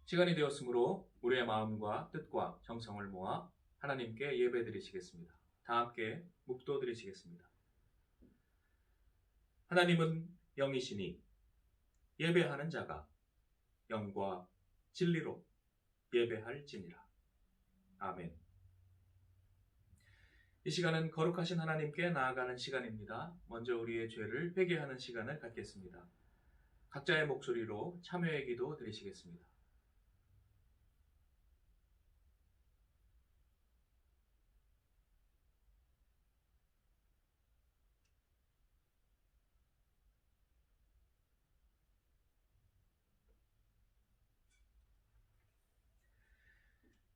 시간이 되었으므로 우리의 마음과 뜻과 정성을 모아 하나님께 예배 드리시겠습니다. 다 함께 묵도 드리시겠습니다. 하나님은 영이시니 예배하는 자가 영과 진리로 예배할지니라. 아멘. 이 시간은 거룩하신 하나님께 나아가는 시간입니다. 먼저 우리의 죄를 회개하는 시간을 갖겠습니다. 각자의 목소리로 참여의 기도 드리시겠습니다.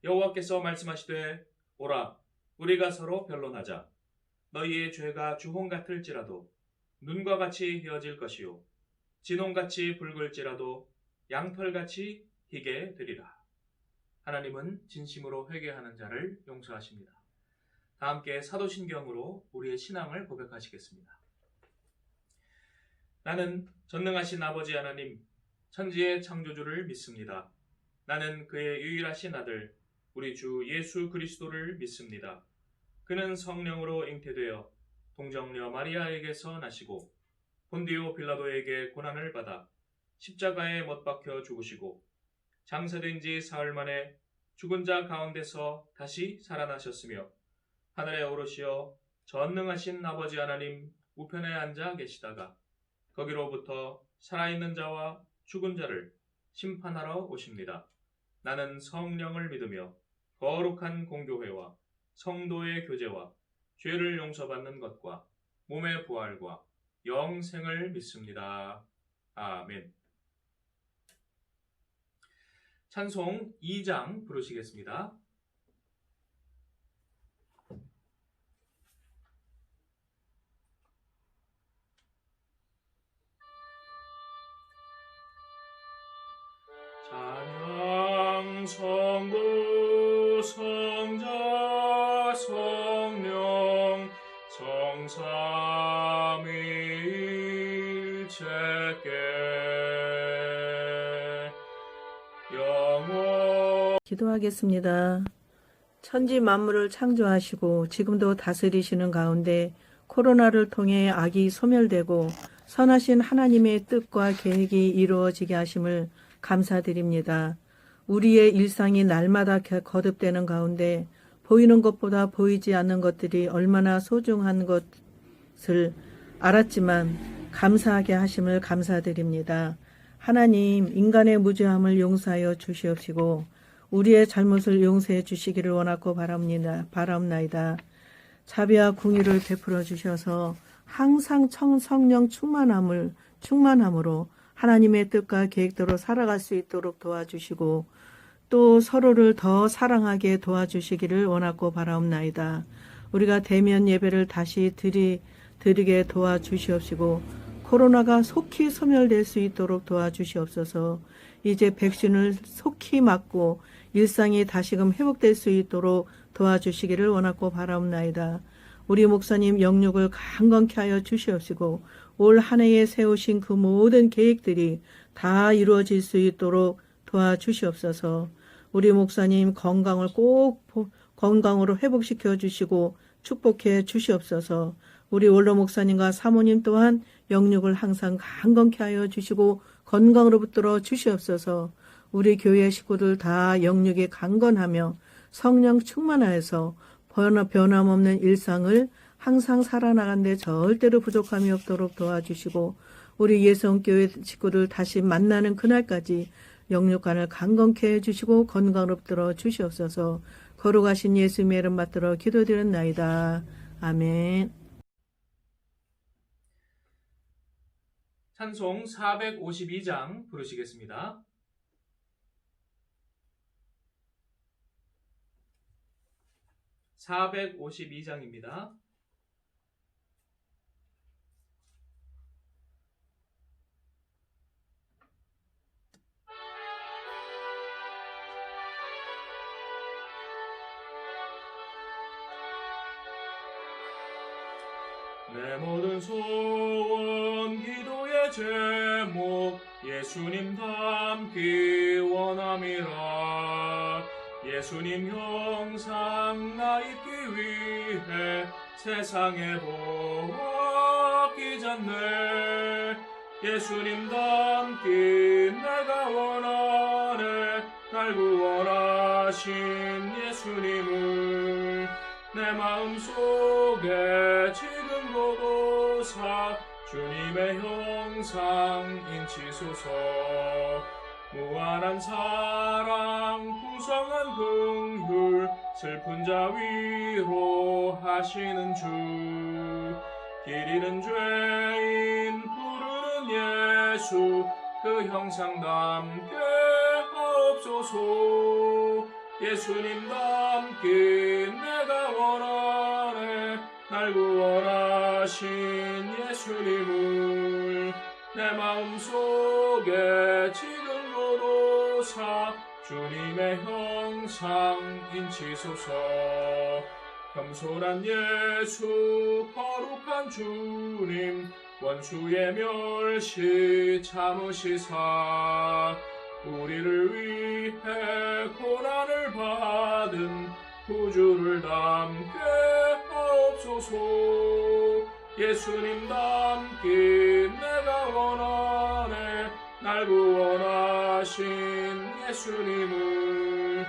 여호와께서 말씀하시되 오라 우리가 서로 변론하자. 너희의 죄가 주홍 같을지라도 눈과 같이 헤어질 것이요 진홍같이 붉을지라도 양털같이 희게 되리라. 하나님은 진심으로 회개하는 자를 용서하십니다. 다 함께 사도신경으로 우리의 신앙을 고백하시겠습니다. 나는 전능하신 아버지 하나님 천지의 창조주를 믿습니다. 나는 그의 유일하신 아들 우리 주 예수 그리스도를 믿습니다. 그는 성령으로 잉태되어 동정녀 마리아에게서 나시고 본디오 빌라도에게 고난을 받아 십자가에 못 박혀 죽으시고 장사된 지 사흘 만에 죽은 자 가운데서 다시 살아나셨으며 하늘에 오르시어 전능하신 아버지 하나님 우편에 앉아 계시다가 거기로부터 살아있는 자와 죽은 자를 심판하러 오십니다. 나는 성령을 믿으며 거룩한 공교회와 성도의 교제와 죄를 용서받는 것과 몸의 부활과 영생을 믿습니다. 아멘. 찬송 2장 부르시겠습니다. 찬양 성부 성자 성령 성삼위일체께 영원. 기도하겠습니다. 천지 만물을 창조하시고 지금도 다스리시는 가운데 코로나를 통해 악이 소멸되고 선하신 하나님의 뜻과 계획이 이루어지게 하심을 감사드립니다. 우리의 일상이 날마다 거듭되는 가운데 보이는 것보다 보이지 않는 것들이 얼마나 소중한 것을 알았지만 감사하게 하심을 감사드립니다. 하나님, 인간의 무죄함을 용서하여 주시옵시고 우리의 잘못을 용서해 주시기를 원하고 바라옵나이다. 자비와 궁유를 베풀어 주셔서 항상 성령 충만함으로 하나님의 뜻과 계획대로 살아갈 수 있도록 도와주시고 또 서로를 더 사랑하게 도와주시기를 원하고 바라옵나이다. 우리가 대면 예배를 다시 드리게 도와주시옵시고 코로나가 속히 소멸될 수 있도록 도와주시옵소서. 이제 백신을 속히 맞고 일상이 다시금 회복될 수 있도록 도와주시기를 원하고 바라옵나이다. 우리 목사님 영육을 강건케 하여 주시옵시고 올 한 해에 세우신 그 모든 계획들이 다 이루어질 수 있도록 도와주시옵소서. 우리 목사님 건강으로 회복시켜 주시고 축복해 주시옵소서. 우리 원로 목사님과 사모님 또한 영육을 항상 강건케 하여 주시고 건강으로 붙들어 주시옵소서. 우리 교회 식구들 다 영육에 강건하며 성령 충만하여서 변함없는 일상을 항상 살아나가는데 절대로 부족함이 없도록 도와주시고 우리 예성교회 식구들 다시 만나는 그날까지 영육간을 강건케 해주시고 건강으로 붙들어 주시옵소서. 거룩하신 예수님의 이름 받들어 기도드렸나이다. 아멘. 찬송 452장 부르시겠습니다. (452장입니다) 내 모든 소원 기도의 제목 예수님 닮기 원함이라. 예수님 형상 나 입기 위해 세상에 보았기 전에 예수님 닮기 내가 원하네. 날 구원하신 예수님을 내 마음속에 지금도 사 주님의 형상 인치소서. 무한한 사랑 풍성한 긍휼 슬픈 자 위로 하시는 주. 길 잃은 죄인 부르는 예수 그 형상 담게 하옵소서. 예수님 닮기 내가 원하네. 날 구원하신 예수님을 내 마음속에 지금도 사 주님의 형상 인치소서. 겸손한 예수 거룩한 주님 원수의 멸시 참으시사 우리를 위해 고난을 받은 구주를 담게 하옵소서. 예수님 닮기 내가 원하네. 날 구원하신 예수님을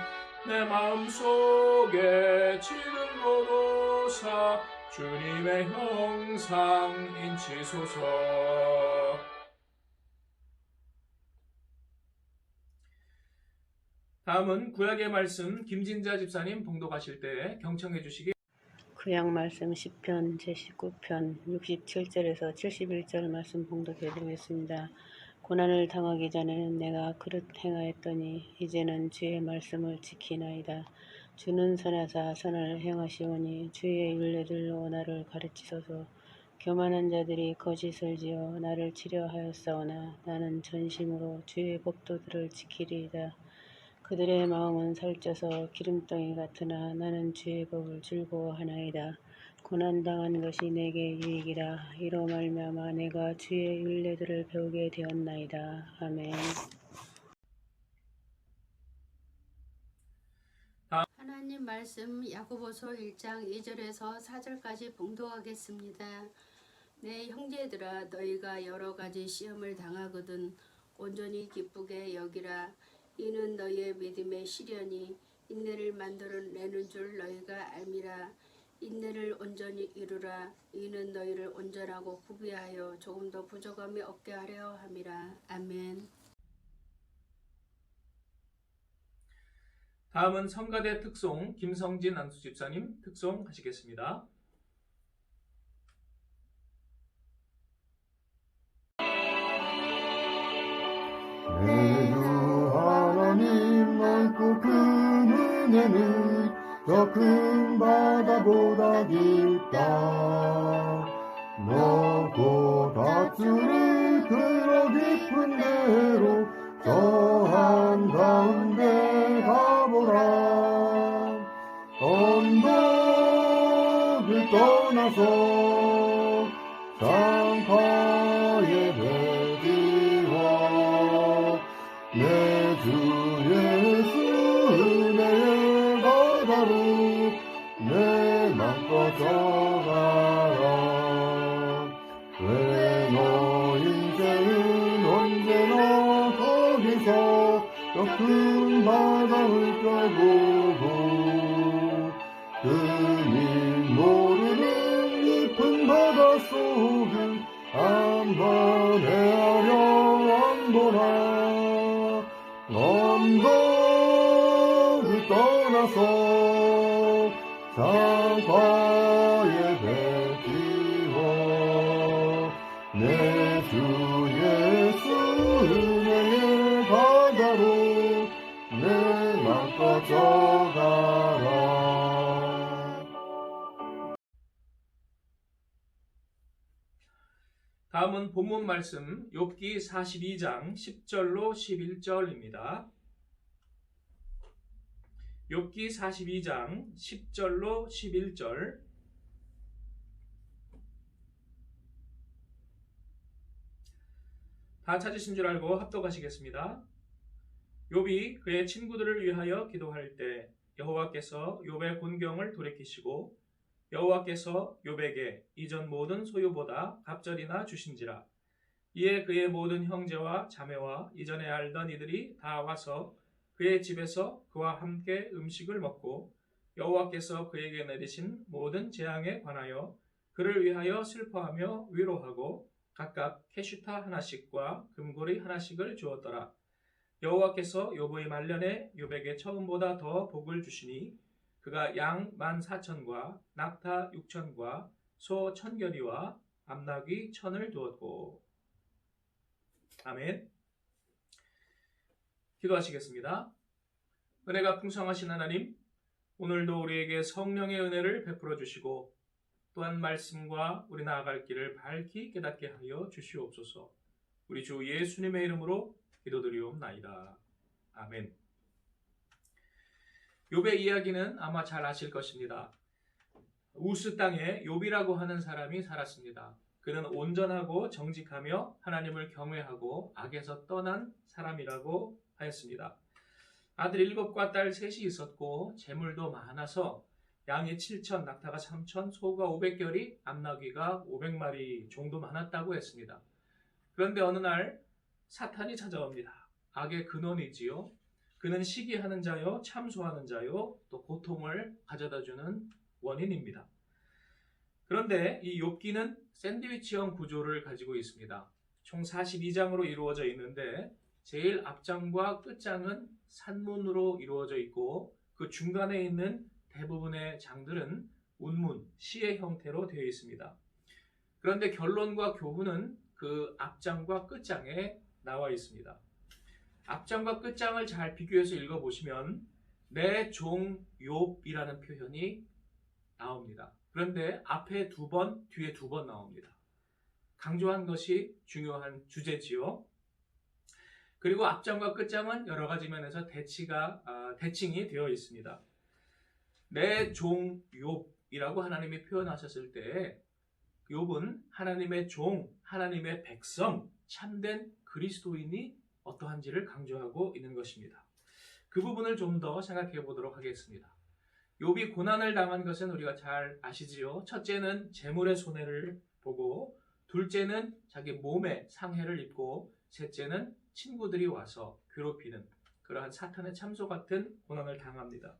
내 마음속에 지금도 사 주님의 형상 인치소서. 다음은 구약의 말씀 김진자 집사님 봉독하실 때 경청해 주시기. 구약 말씀 10편 제19편 67절에서 71절 말씀 봉독해 드리겠습니다. 고난을 당하기 전에는 내가 그릇 행하였더니 이제는 주의 말씀을 지키나이다. 주는 선하사 선을 행하시오니 주의 율례들로 나를 가르치소서. 교만한 자들이 거짓을 지어 나를 치려하였사오나 나는 전심으로 주의 법도들을 지키리이다. 그들의 마음은 살쪄서 기름덩이 같으나 나는 주의 법을 즐거워하나이다. 고난당한 것이 내게 유익이라. 이로 말미암아 내가 주의 율례들을 배우게 되었나이다. 아멘. 하나님 말씀 야고보서 1장 2절에서 4절까지 봉독하겠습니다. 내 형제들아 너희가 여러 가지 시험을 당하거든 온전히 기쁘게 여기라. 이는 너희의 믿음의 시련이 인내를 만들어내는 줄 너희가 알미라. 인내를 온전히 이루라. 이는 너희를 온전하고 구비하여 조금 더 부족함이 없게 하려 함이라. 아멘. 다음은 성가대 특송 김성진 안수 집사님 특송 하시겠습니다. 내 주 하나님 넓고 큰 은혜는 저 큰 바다보다 깊다. 넓고 다스릴 그러 깊은 데로 저 한가운데 가보라. 언덕을 떠나서 상파에 배기워 내 주 예수 은혜의 바다로 내 맘껏 져가라. 왜 너 인생은 언제나 거기서 저 큰 바다를 껴보고 그니 모르는 깊은 바닷속을 한번 헤아려 안보라. 언덕을 떠나서 상파에 배기워 내 주 예수 은혜의 바다로 내 맘껏 져가라. 다음은 본문 말씀 욥기 42장 10절로 11절입니다. 욥기 42장 10절로 11절. 다 찾으신 줄 알고 합독하시겠습니다. 욥이 그의 친구들을 위하여 기도할 때 여호와께서 욥의 곤경을 돌이키시고 여호와께서 욥에게 이전 모든 소유보다 갑절이나 주신지라. 이에 그의 모든 형제와 자매와 이전에 알던 이들이 다 와서 그의 집에서 그와 함께 음식을 먹고 여호와께서 그에게 내리신 모든 재앙에 관하여 그를 위하여 슬퍼하며 위로하고 각각 캐슈타 하나씩과 금고리 하나씩을 주었더라. 여호와께서 욥의 말년에 욥에게 처음보다 더 복을 주시니 그가 양 14,000과 낙타 6,000과 소 1,000결이와 암나귀 1,000을 두었고. 아멘. 기도하시겠습니다. 은혜가 풍성하신 하나님, 오늘도 우리에게 성령의 은혜를 베풀어 주시고 또한 말씀과 우리 나아갈 길을 밝히 깨닫게 하여 주시옵소서. 우리 주 예수님의 이름으로 기도드리옵나이다. 아멘. 욥의 이야기는 아마 잘 아실 것입니다. 우스 땅에 욥이라고 하는 사람이 살았습니다. 그는 온전하고 정직하며 하나님을 경외하고 악에서 떠난 사람이라고 하였습니다. 아들 7과 딸 3이 있었고 재물도 많아서 양이 7,000, 낙타가 3,000, 소가 500결이, 암나귀가 500마리 정도 많았다고 했습니다. 그런데 어느 날 사탄이 찾아옵니다. 악의 근원이지요. 그는 시기하는 자요, 참소하는 자요, 또 고통을 가져다주는 원인입니다. 그런데 이 욥기는 샌드위치형 구조를 가지고 있습니다. 총 42장으로 이루어져 있는데 제일 앞장과 끝장은 산문으로 이루어져 있고 그 중간에 있는 대부분의 장들은 운문, 시의 형태로 되어 있습니다. 그런데 결론과 교훈은 그 앞장과 끝장에 나와 있습니다. 앞장과 끝장을 잘 비교해서 읽어보시면 내 종 욥이라는 표현이 나옵니다. 그런데 앞에 2번, 뒤에 2번 나옵니다. 강조한 것이 중요한 주제지요. 그리고 앞장과 끝장은 여러 가지 면에서 대칭이 되어 있습니다. 내 종 욥이라고 하나님이 표현하셨을 때 욥은 하나님의 종, 하나님의 백성, 참된 그리스도인이 어떠한지를 강조하고 있는 것입니다. 그 부분을 좀 더 생각해 보도록 하겠습니다. 욥이 고난을 당한 것은 우리가 잘 아시지요. 첫째는 재물의 손해를 보고, 둘째는 자기 몸에 상해를 입고, 셋째는 친구들이 와서 괴롭히는 그러한 사탄의 참소 같은 고난을 당합니다.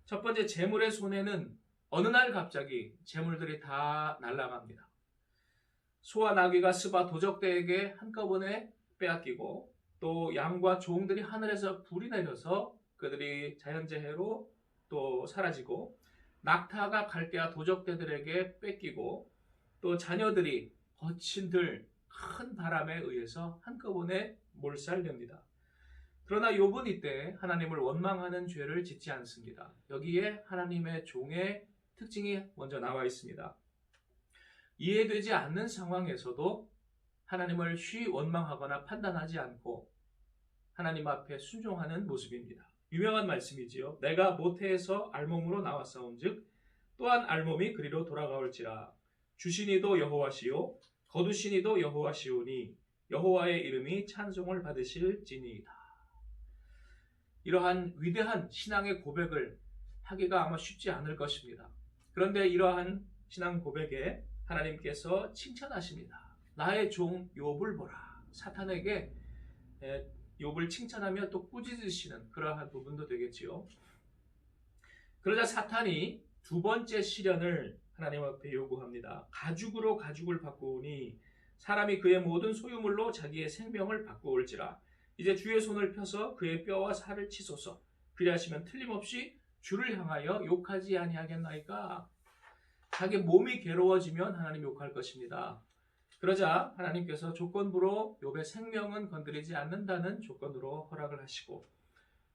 첫 번째 재물의 손해는 어느 날 갑자기 재물들이 다 날아갑니다. 소와 나귀가 스바 도적대에게 한꺼번에 빼앗기고 또 양과 종들이 하늘에서 불이 내려서 그들이 자연재해로 또 사라지고 낙타가 갈대아 도적대들에게 뺏기고 또 자녀들이 거친 큰 바람에 의해서 한꺼번에 몰살됩니다. 그러나 욥은 이때 하나님을 원망하는 죄를 짓지 않습니다. 여기에 하나님의 종의 특징이 먼저 나와 있습니다. 이해되지 않는 상황에서도 하나님을 쉬이 원망하거나 판단하지 않고 하나님 앞에 순종하는 모습입니다. 유명한 말씀이지요. 내가 모태에서 알몸으로 나왔사온즉 또한 알몸이 그리로 돌아가올지라. 주시니도 여호와시요 거두시니도 여호와시오니 여호와의 이름이 찬송을 받으실지니이다. 이러한 위대한 신앙의 고백을 하기가 아마 쉽지 않을 것입니다. 그런데 이러한 신앙 고백에 하나님께서 칭찬하십니다. 나의 종 욥을 보라. 사탄에게 욥을 칭찬하며 또 꾸짖으시는 그러한 부분도 되겠지요. 그러자 사탄이 2번째 시련을 하나님 앞에 요구합니다. 가죽으로 가죽을 바꾸오니 사람이 그의 모든 소유물로 자기의 생명을 바꾸올지라. 이제 주의 손을 펴서 그의 뼈와 살을 치소서. 그리하시면 틀림없이 주를 향하여 욕하지 아니하겠나이까. 자기 몸이 괴로워지면 하나님 욕할 것입니다. 그러자 하나님께서 조건부로 욥의 생명은 건드리지 않는다는 조건으로 허락을 하시고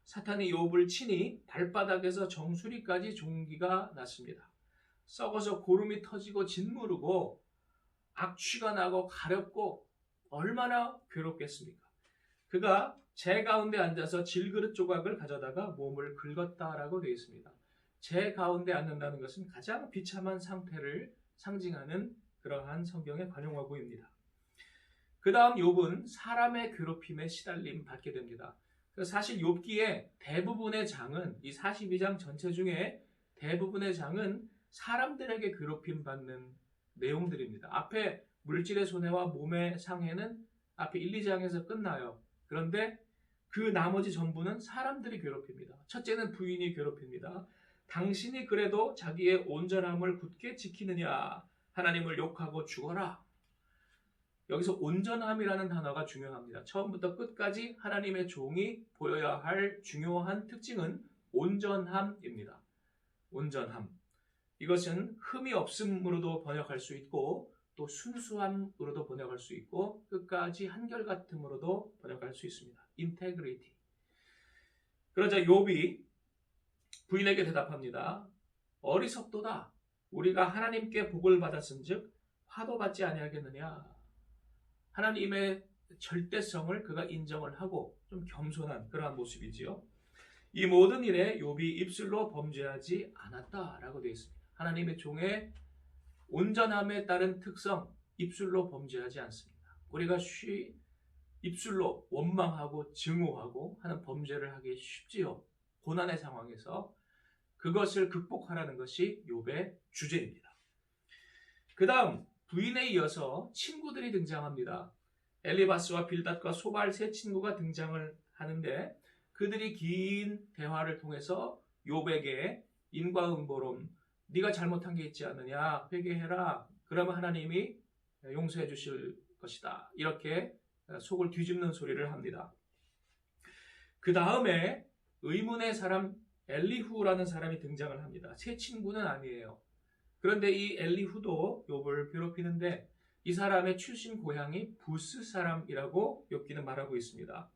사탄이 욥을 치니 발바닥에서 정수리까지 종기가 났습니다. 썩어서 고름이 터지고 짓무르고 악취가 나고 가렵고 얼마나 괴롭겠습니까? 그가 재 가운데 앉아서 질그릇 조각을 가져다가 몸을 긁었다라고 되어 있습니다. 재 가운데 앉는다는 것은 가장 비참한 상태를 상징하는 그러한 성경의 관용어구입니다. 그 다음 욥은 사람의 괴롭힘에 시달림 받게 됩니다. 그래서 사실 욥기의 대부분의 장은 이 42장 전체 중에 대부분의 장은 사람들에게 괴롭힘 받는 내용들입니다. 앞에 물질의 손해와 몸의 상해는 앞에 1, 2장에서 끝나요. 그런데 그 나머지 전부는 사람들이 괴롭힙니다. 첫째는 부인이 괴롭힙니다. 당신이 그래도 자기의 온전함을 굳게 지키느냐? 하나님을 욕하고 죽어라. 여기서 온전함이라는 단어가 중요합니다. 처음부터 끝까지 하나님의 종이 보여야 할 중요한 특징은 온전함입니다. 온전함. 이것은 흠이 없음으로도 번역할 수 있고 또 순수함으로도 번역할 수 있고 끝까지 한결같음으로도 번역할 수 있습니다. integrity. 그러자 욥이 부인에게 대답합니다. 어리석도다. 우리가 하나님께 복을 받았은즉 화도 받지 아니하겠느냐. 하나님의 절대성을 그가 인정을 하고 좀 겸손한 그러한 모습이지요. 이 모든 일에 욥이 입술로 범죄하지 않았다라고 되어 있습니다. 하나님의 종의 온전함에 따른 특성, 입술로 범죄하지 않습니다. 우리가 입술로 원망하고 증오하고 하는 범죄를 하기 쉽지요. 고난의 상황에서 그것을 극복하라는 것이 욥의 주제입니다. 그 다음 부인에 이어서 친구들이 등장합니다. 엘리바스와 빌닷과 소발 세 친구가 등장을 하는데 그들이 긴 대화를 통해서 욥에게 인과응보론 네가 잘못한 게 있지 않느냐 회개해라 그러면 하나님이 용서해 주실 것이다 이렇게 속을 뒤집는 소리를 합니다. 그 다음에 의문의 사람 엘리후라는 사람이 등장을 합니다. 세 친구는 아니에요. 그런데 이 엘리후도 욥을 괴롭히는데 이 사람의 출신 고향이 부스 사람이라고 욥기는 말하고 있습니다.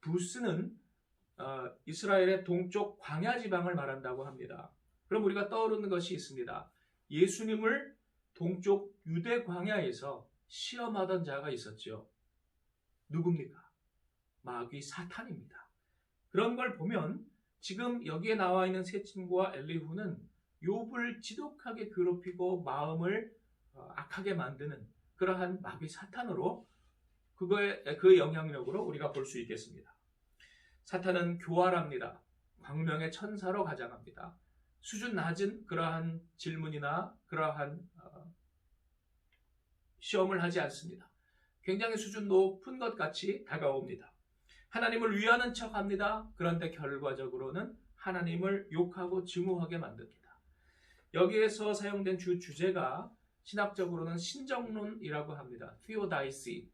부스는 이스라엘의 동쪽 광야 지방을 말한다고 합니다. 그럼 우리가 떠오르는 것이 있습니다. 예수님을 동쪽 유대 광야에서 시험하던 자가 있었죠. 누굽니까? 마귀 사탄입니다. 그런 걸 보면 지금 여기에 나와 있는 세 친구와 엘리후는 욥을 지독하게 괴롭히고 마음을 악하게 만드는 그러한 마귀 사탄으로 그 영향력으로 우리가 볼 수 있겠습니다. 사탄은 교활합니다. 광명의 천사로 가장합니다. 수준 낮은 그러한 질문이나 그러한 시험을 하지 않습니다. 굉장히 수준 높은 것 같이 다가옵니다. 하나님을 위하는 척합니다. 그런데 결과적으로는 하나님을 욕하고 증오하게 만듭니다. 여기에서 사용된 주제가 신학적으로는 신정론이라고 합니다. theodicy.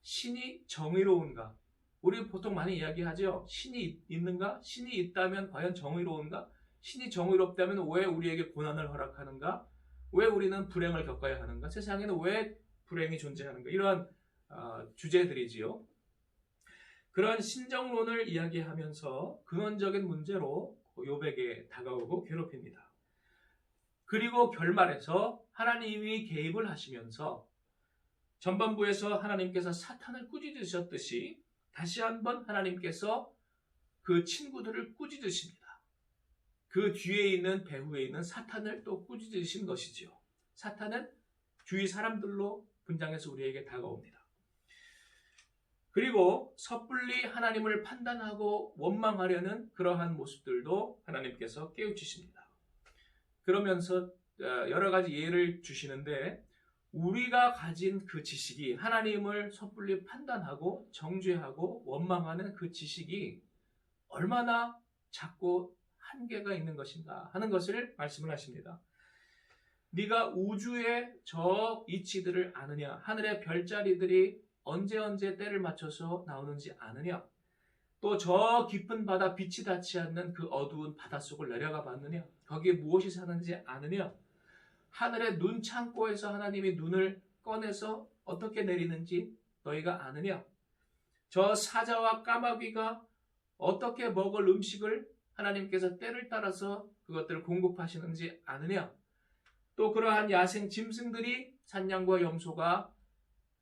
신이 정의로운가? 우리 보통 많이 이야기하죠. 신이 있는가? 신이 있다면 과연 정의로운가? 신이 정의롭다면 왜 우리에게 고난을 허락하는가? 왜 우리는 불행을 겪어야 하는가? 세상에는 왜 불행이 존재하는가? 이러한 주제들이지요. 그러한 신정론을 이야기하면서 근원적인 문제로 욥에게 다가오고 괴롭힙니다. 그리고 결말에서 하나님이 개입을 하시면서 전반부에서 하나님께서 사탄을 꾸짖으셨듯이 다시 한번 하나님께서 그 친구들을 꾸짖으십니다. 그 뒤에 있는 배후에 있는 사탄을 또 꾸짖으신 것이지요. 사탄은 주위 사람들로 분장해서 우리에게 다가옵니다. 그리고 섣불리 하나님을 판단하고 원망하려는 그러한 모습들도 하나님께서 깨우치십니다. 그러면서 여러 가지 예를 주시는데 우리가 가진 그 지식이 하나님을 섣불리 판단하고 정죄하고 원망하는 그 지식이 얼마나 작고 한계가 있는 것인가 하는 것을 말씀을 하십니다. 네가 우주의 저 이치들을 아느냐? 하늘의 별자리들이 언제 때를 맞춰서 나오는지 아느냐? 또 저 깊은 바다 빛이 닿지 않는 그 어두운 바닷속을 내려가 봤느냐? 거기에 무엇이 사는지 아느냐? 하늘의 눈 창고에서 하나님이 눈을 꺼내서 어떻게 내리는지 너희가 아느냐? 저 사자와 까마귀가 어떻게 먹을 음식을 하나님께서 때를 따라서 그것들을 공급하시는지 아느냐? 또 그러한 야생 짐승들이 산양과 염소가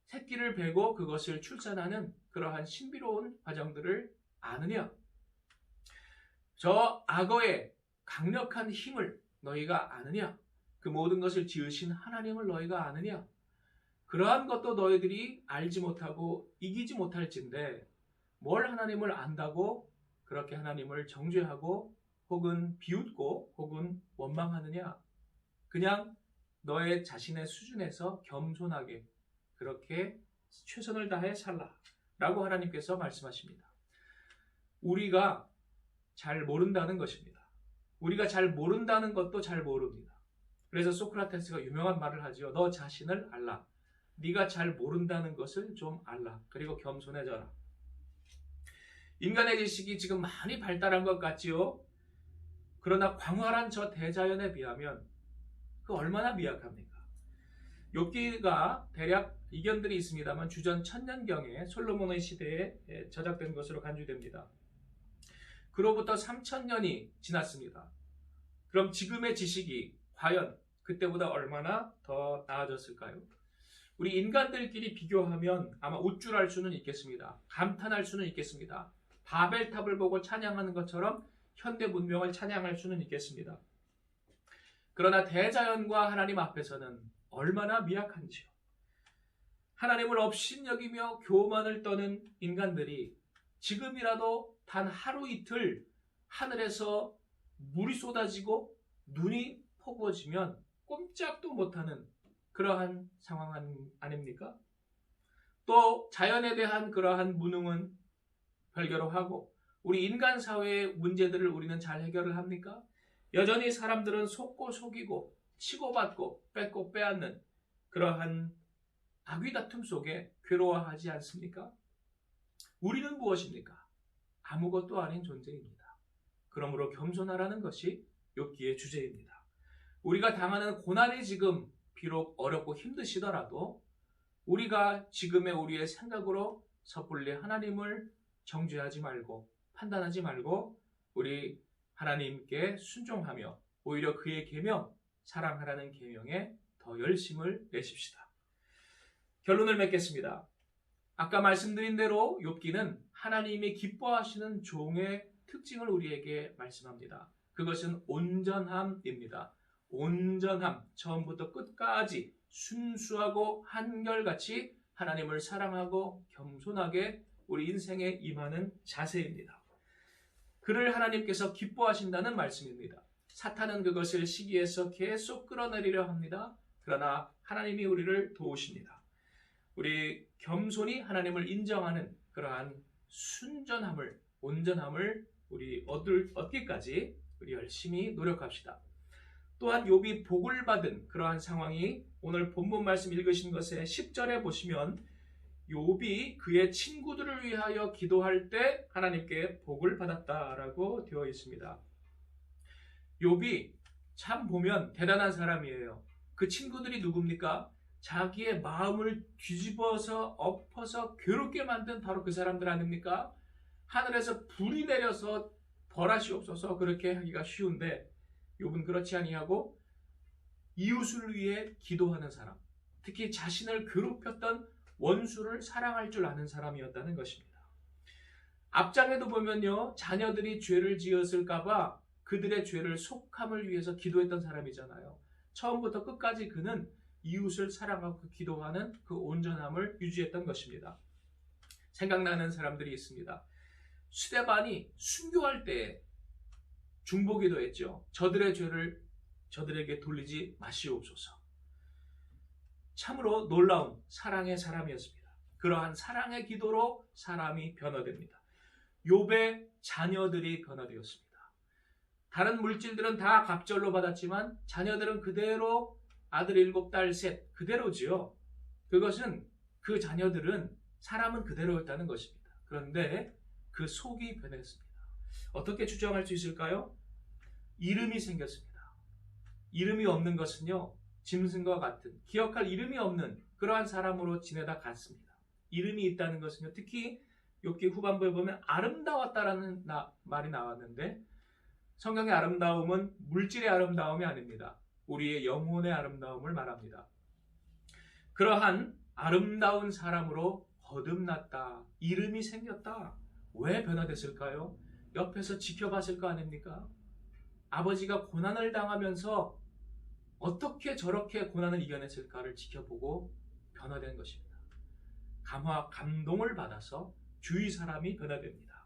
새끼를 베고 그것을 출산하는 그러한 신비로운 과정들을 아느냐? 저 악어의 강력한 힘을 너희가 아느냐? 그 모든 것을 지으신 하나님을 너희가 아느냐? 그러한 것도 너희들이 알지 못하고 이기지 못할진데 뭘 하나님을 안다고 그렇게 하나님을 정죄하고 혹은 비웃고 혹은 원망하느냐? 그냥 너의 자신의 수준에서 겸손하게 그렇게 최선을 다해 살라 라고 하나님께서 말씀하십니다. 우리가 잘 모른다는 것입니다. 우리가 잘 모른다는 것도 잘 모릅니다. 그래서 소크라테스가 유명한 말을 하지요. 너 자신을 알라. 네가 잘 모른다는 것을 좀 알라. 그리고 겸손해져라. 인간의 지식이 지금 많이 발달한 것 같지요. 그러나 광활한 저 대자연에 비하면 그 얼마나 미약합니까? 욥기가 대략 이견들이 있습니다만 주전 1000년경에 솔로몬의 시대에 저작된 것으로 간주됩니다. 그로부터 3000년이 지났습니다. 그럼 지금의 지식이 과연 그때보다 얼마나 더 나아졌을까요? 우리 인간들끼리 비교하면 아마 우쭐할 수는 있겠습니다. 감탄할 수는 있겠습니다. 바벨탑을 보고 찬양하는 것처럼 현대 문명을 찬양할 수는 있겠습니다. 그러나 대자연과 하나님 앞에서는 얼마나 미약한지요. 하나님을 업신여기며 교만을 떠는 인간들이 지금이라도 단 하루 이틀 하늘에서 물이 쏟아지고 눈이 퍼부어지면 꼼짝도 못하는 그러한 상황 아닙니까? 또 자연에 대한 그러한 무능은 별개로 하고 우리 인간 사회의 문제들을 우리는 잘 해결을 합니까? 여전히 사람들은 속고 속이고 치고받고 뺏고 빼앗는 그러한 악의 다툼 속에 괴로워하지 않습니까? 우리는 무엇입니까? 아무것도 아닌 존재입니다. 그러므로 겸손하라는 것이 욥기의 주제입니다. 우리가 당하는 고난이 지금 비록 어렵고 힘드시더라도 우리가 지금의 우리의 생각으로 섣불리 하나님을 정죄하지 말고 판단하지 말고 우리 하나님께 순종하며 오히려 그의 계명, 사랑하라는 계명에 더 열심을 내십시다. 결론을 맺겠습니다. 아까 말씀드린 대로 욥기는 하나님이 기뻐하시는 종의 특징을 우리에게 말씀합니다. 그것은 온전함입니다. 온전함, 처음부터 끝까지 순수하고 한결같이 하나님을 사랑하고 겸손하게 우리 인생에 임하는 자세입니다. 그를 하나님께서 기뻐하신다는 말씀입니다. 사탄은 그것을 시기에서 계속 끌어내리려 합니다. 그러나 하나님이 우리를 도우십니다. 우리 겸손히 하나님을 인정하는 그러한 순전함을, 온전함을 우리 얻기까지 우리 열심히 노력합시다. 또한 욥이 복을 받은 그러한 상황이 오늘 본문 말씀 읽으신 것의 10절에 보시면 욥이 그의 친구들을 위하여 기도할 때 하나님께 복을 받았다라고 되어 있습니다. 욥이 참 보면 대단한 사람이에요. 그 친구들이 누굽니까? 자기의 마음을 뒤집어서 엎어서 괴롭게 만든 바로 그 사람들 아닙니까? 하늘에서 불이 내려서 벌하시옵소서 그렇게 하기가 쉬운데 욥은 그렇지 아니하고 이웃을 위해 기도하는 사람, 특히 자신을 괴롭혔던 원수를 사랑할 줄 아는 사람이었다는 것입니다. 앞장에도 보면요, 자녀들이 죄를 지었을까봐 그들의 죄를 속함을 위해서 기도했던 사람이잖아요. 처음부터 끝까지 그는 이웃을 사랑하고 기도하는 그 온전함을 유지했던 것입니다. 생각나는 사람들이 있습니다. 스데반이 순교할 때 중보기도 했죠. 저들의 죄를 저들에게 돌리지 마시옵소서. 참으로 놀라운 사랑의 사람이었습니다. 그러한 사랑의 기도로 사람이 변화됩니다. 욥의 자녀들이 변화되었습니다. 다른 물질들은 다 갑절로 받았지만 자녀들은 그대로 아들 7, 딸 3 그대로지요. 그것은 그 자녀들은 사람은 그대로였다는 것입니다. 그런데 그 속이 변했습니다. 어떻게 추정할 수 있을까요? 이름이 생겼습니다. 이름이 없는 것은요, 짐승과 같은 기억할 이름이 없는 그러한 사람으로 지내다 갔습니다. 이름이 있다는 것은요, 특히 욥기 후반부에 보면 아름다웠다라는 말이 나왔는데 성경의 아름다움은 물질의 아름다움이 아닙니다. 우리의 영혼의 아름다움을 말합니다. 그러한 아름다운 사람으로 거듭났다. 이름이 생겼다. 왜 변화됐을까요? 옆에서 지켜봤을 거 아닙니까? 아버지가 고난을 당하면서 어떻게 저렇게 고난을 이겨냈을까를 지켜보고 변화된 것입니다. 감동을 받아서 주위 사람이 변화됩니다.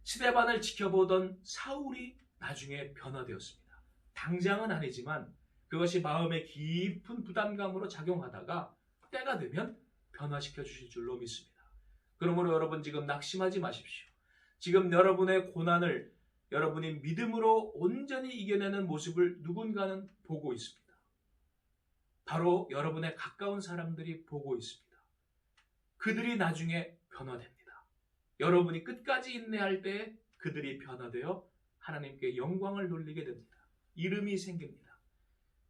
스데반을 지켜보던 사울이 나중에 변화되었습니다. 당장은 아니지만 그것이 마음의 깊은 부담감으로 작용하다가 때가 되면 변화시켜 주실 줄로 믿습니다. 그러므로 여러분 지금 낙심하지 마십시오. 지금 여러분의 고난을 여러분이 믿음으로 온전히 이겨내는 모습을 누군가는 보고 있습니다. 바로 여러분의 가까운 사람들이 보고 있습니다. 그들이 나중에 변화됩니다. 여러분이 끝까지 인내할 때 그들이 변화되어 하나님께 영광을 돌리게 됩니다. 이름이 생깁니다.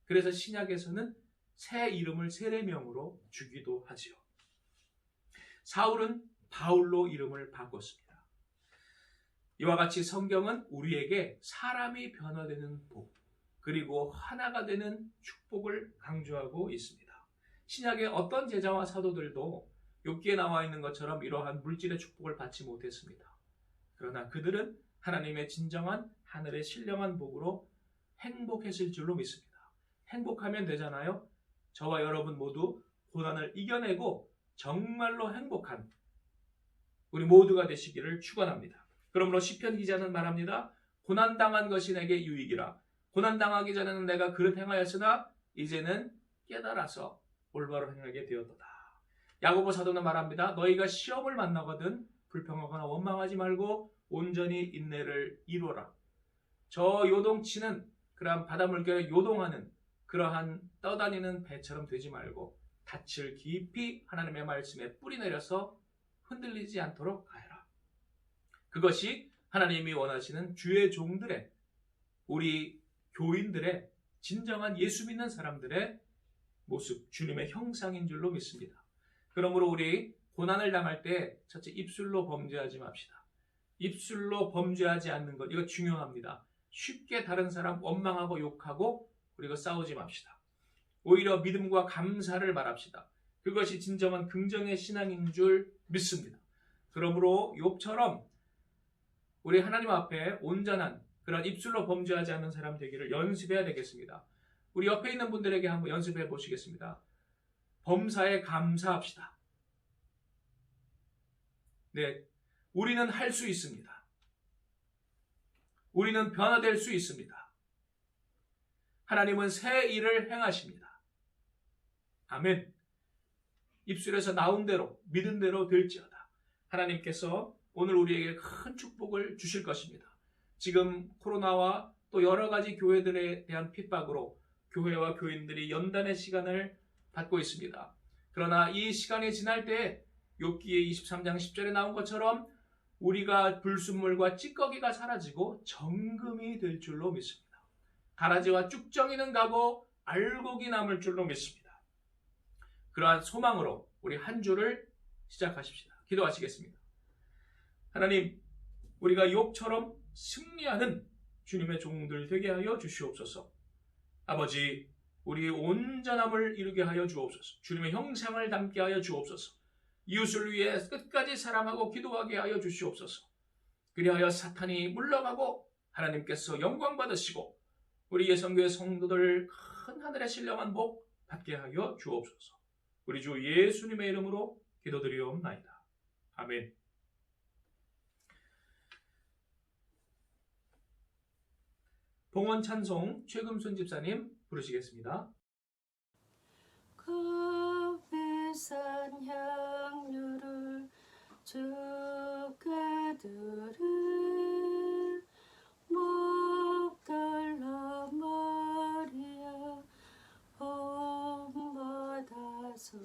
그래서 신약에서는 새 이름을 세례명으로 주기도 하지요. 사울은 바울로 이름을 바꿨습니다. 이와 같이 성경은 우리에게 사람이 변화되는 복, 그리고 하나가 되는 축복을 강조하고 있습니다. 신약의 어떤 제자와 사도들도 욥기에 나와 있는 것처럼 이러한 물질의 축복을 받지 못했습니다. 그러나 그들은 하나님의 진정한 하늘의 신령한 복으로 행복했을 줄로 믿습니다. 행복하면 되잖아요. 저와 여러분 모두 고난을 이겨내고 정말로 행복한 우리 모두가 되시기를 축원합니다. 그러므로 시편 기자는 말합니다. 고난당한 것이 내게 유익이라. 고난당하기 전에는 내가 그릇 행하였으나 이제는 깨달아서 올바로 행하게 되었도다. 야고보 사도는 말합니다. 너희가 시험을 만나거든 불평하거나 원망하지 말고 온전히 인내를 이루어라. 저 요동치는 그러한 바닷물결에 요동하는 그러한 떠다니는 배처럼 되지 말고 닻을 깊이 하나님의 말씀에 뿌리 내려서 흔들리지 않도록 하여라. 그것이 하나님이 원하시는 주의 종들의 우리 교인들의 진정한 예수 믿는 사람들의 모습, 주님의 형상인 줄로 믿습니다. 그러므로 우리 고난을 당할 때 첫째 입술로 범죄하지 맙시다. 입술로 범죄하지 않는 것, 이거 중요합니다. 쉽게 다른 사람 원망하고 욕하고 그리고 싸우지 맙시다. 오히려 믿음과 감사를 말합시다. 그것이 진정한 긍정의 신앙인 줄 믿습니다. 그러므로 욥처럼 우리 하나님 앞에 온전한 그런 입술로 범죄하지 않는 사람 되기를 연습해야 되겠습니다. 우리 옆에 있는 분들에게 한번 연습해 보시겠습니다. 범사에 감사합시다. 네, 우리는 할 수 있습니다. 우리는 변화될 수 있습니다. 하나님은 새 일을 행하십니다. 아멘. 입술에서 나온 대로 믿은 대로 될지어다. 하나님께서 오늘 우리에게 큰 축복을 주실 것입니다. 지금 코로나와 또 여러 가지 교회들에 대한 핍박으로 교회와 교인들이 연단의 시간을 받고 있습니다. 그러나 이 시간이 지날 때 욥기의 23장 10절에 나온 것처럼 우리가 불순물과 찌꺼기가 사라지고 정금이 될 줄로 믿습니다. 가라지와 쭉정이는 가고 알곡이 남을 줄로 믿습니다. 그러한 소망으로 우리 한 주를 시작하십시다. 기도하시겠습니다. 하나님, 우리가 욥처럼 승리하는 주님의 종들 되게 하여 주시옵소서. 아버지, 우리의 온전함을 이루게 하여 주옵소서. 주님의 형상을 담게 하여 주옵소서. 이웃을 위해 끝까지 사랑하고 기도하게 하여 주시옵소서. 그리하여 사탄이 물러가고 하나님께서 영광 받으시고 우리 예성교회 성도들 큰 하늘의 신령한 복 받게 하여 주옵소서. 우리 주 예수님의 이름으로 기도드리옵나이다. 아멘. 봉헌 찬송 최금순 집사님 부르시겠습니다. 그 비싼 향유를 주께 들은 목달라 마리아 본받아서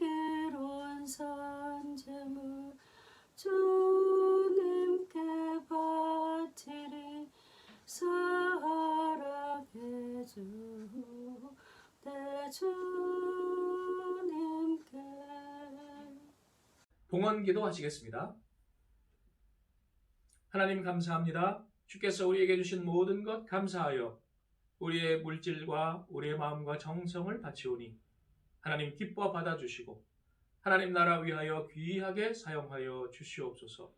양비로운 산재물 주님께 바치리 사랑해 주대 주님께. 봉헌 기도 하시겠습니다. 하나님 감사합니다. 주께서 우리에게 주신 모든 것 감사하여 우리의 물질과 우리의 마음과 정성을 바치오니 하나님 기뻐 받아주시고 하나님 나라 위하여 귀하게 사용하여 주시옵소서.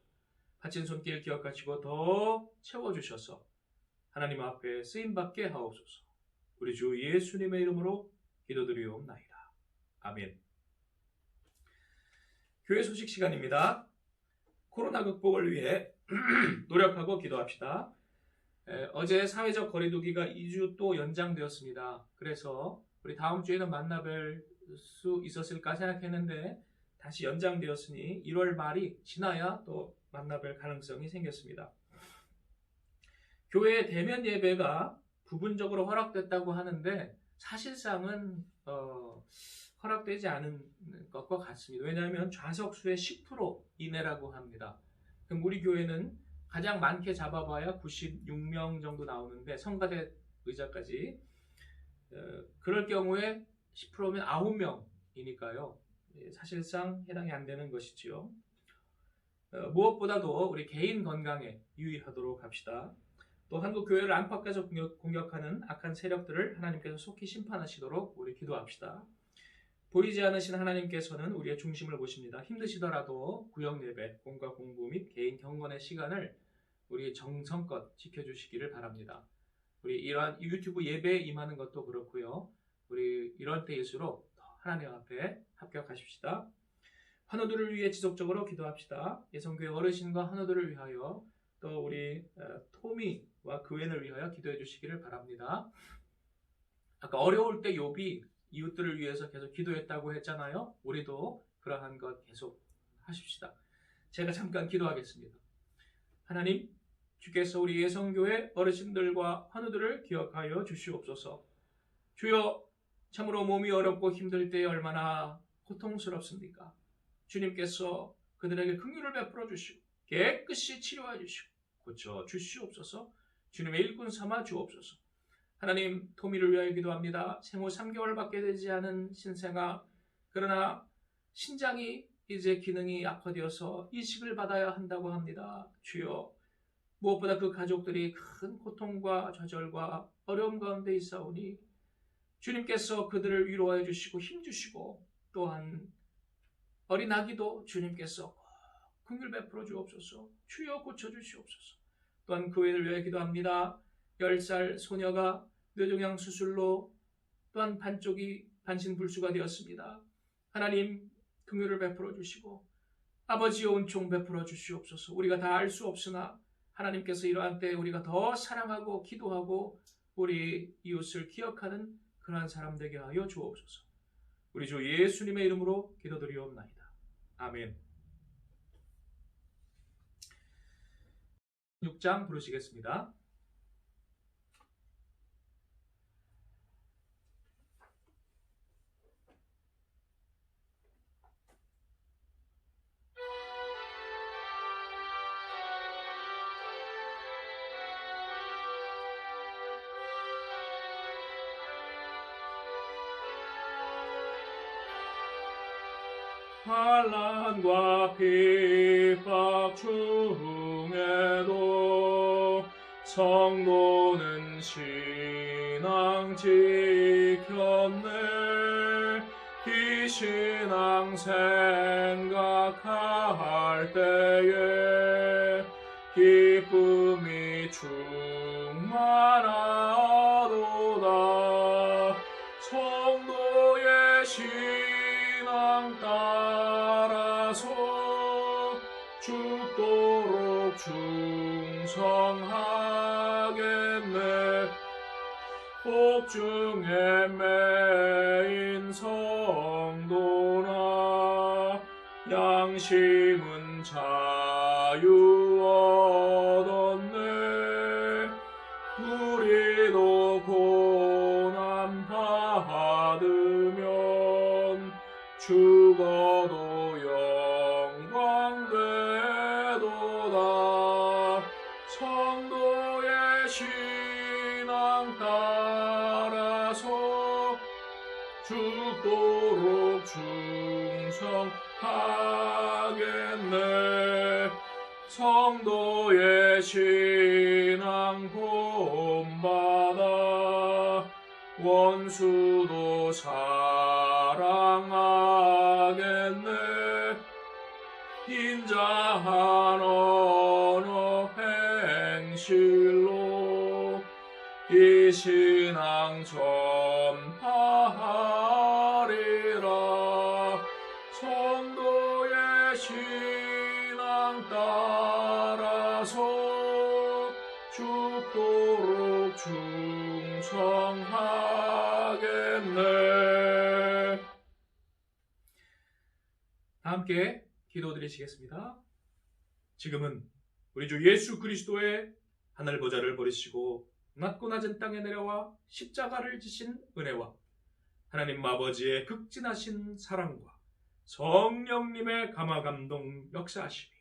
바친 손길 기억하시고 더 채워주셔서 하나님 앞에 쓰임받게 하옵소서. 우리 주 예수님의 이름으로 기도드리옵나이다. 아멘. 교회 소식 시간입니다. 코로나 극복을 위해 노력하고 기도합시다. 어제 사회적 거리두기가 2주 또 연장되었습니다. 그래서 우리 다음 주에는 만나뵐 수 있었을까 생각했는데 다시 연장되었으니 1월 말이 지나야 또 만나뵐 가능성이 생겼습니다. 교회의 대면 예배가 부분적으로 허락됐다고 하는데 사실상은 허락되지 않은 것과 같습니다. 왜냐하면 좌석수의 10% 이내라고 합니다. 그럼 우리 교회는 가장 많게 잡아봐야 96명 정도 나오는데 성가대 의자까지 그럴 경우에 10%면 9명이니까요. 사실상 해당이 안 되는 것이지요. 무엇보다도 우리 개인 건강에 유의하도록 합시다. 또 한국 교회를 안팎에서 공격하는 악한 세력들을 하나님께서 속히 심판하시도록 우리 기도합시다. 보이지 않으신 하나님께서는 우리의 중심을 보십니다. 힘드시더라도 구역 예배, 공과 공부 및 개인 경건의 시간을 우리 정성껏 지켜주시기를 바랍니다. 우리 이러한 유튜브 예배에 임하는 것도 그렇고요. 우리 이런 때일수록 더 하나님 앞에 합격하십시다. 환우들을 위해 지속적으로 기도합시다. 예성교회 어르신과 환우들을 위하여 또 우리 토미와 그웬을 위하여 기도해 주시기를 바랍니다. 아까 어려울 때 욥이 이웃들을 위해서 계속 기도했다고 했잖아요. 우리도 그러한 것 계속 하십시다. 제가 잠깐 기도하겠습니다. 하나님, 주께서 우리 예성교회 어르신들과 환우들을 기억하여 주시옵소서. 주여, 참으로 몸이 어렵고 힘들 때 얼마나 고통스럽습니까? 주님께서 그들에게 긍휼을 베풀어 주시고 깨끗이 치료해 주시고 고쳐 주시옵소서. 주님의 일꾼 삼아 주옵소서. 하나님, 토미를 위하여 기도합니다. 생후 3개월밖에 되지 않은 신생아, 그러나 신장이 이제 기능이 악화되어서 이식을 받아야 한다고 합니다. 주여, 무엇보다 그 가족들이 큰 고통과 좌절과 어려움 가운데 있사오니 주님께서 그들을 위로하여 주시고 힘주시고 또한 어린 아기도 주님께서 긍휼 베풀어 주옵소서. 주여 고쳐주시옵소서. 또한 그 외를 위해 기도합니다. 10살 소녀가 뇌종양 수술로 또한 반쪽이 반신불수가 되었습니다. 하나님, 긍휼을 베풀어 주시고 아버지의 은총 베풀어 주시옵소서. 우리가 다 알 수 없으나 하나님께서 이러한 때 우리가 더 사랑하고 기도하고 우리 이웃을 기억하는 그러한 사람 되게 하여 주옵소서. 우리 주 예수님의 이름으로 기도드리옵나이다. 아멘. 6장 부르시겠습니다. 환난과 핍박 중에도 성도는 신앙 지켰네. 이 신앙 생각할 때에 기쁨이 충만하도다. 성도의 신앙 따라서 죽도록 충성하겠네. 복중에 매인 성도나 양심은 자유 얻었네. 우리도 고난 받으면 죽어도 영광 되도다. 성도의 신앙 따라서 죽도록 충성하겠네. 성도의 신앙 본받아 원수도 사랑하겠네. 인자한 언어 행실로 이 신앙 전파하리라. 성도의 신앙 따라서 죽도록 충성하겠네. 다 함께 기도드리시겠습니다. 지금은 우리 주 예수 그리스도의 하늘 보좌를 버리시고 낮고 낮은 땅에 내려와 십자가를 지신 은혜와 하나님 아버지의 극진하신 사랑과 성령님의 감화감동 역사하심이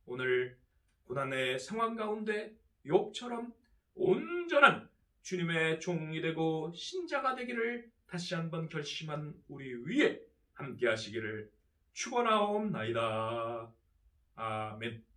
오늘 고난의 상황 가운데 욥처럼 온전한 주님의 종이 되고 신자가 되기를 다시 한번 결심한 우리 위에 함께 하시기를 축원하옵나이다. 아멘.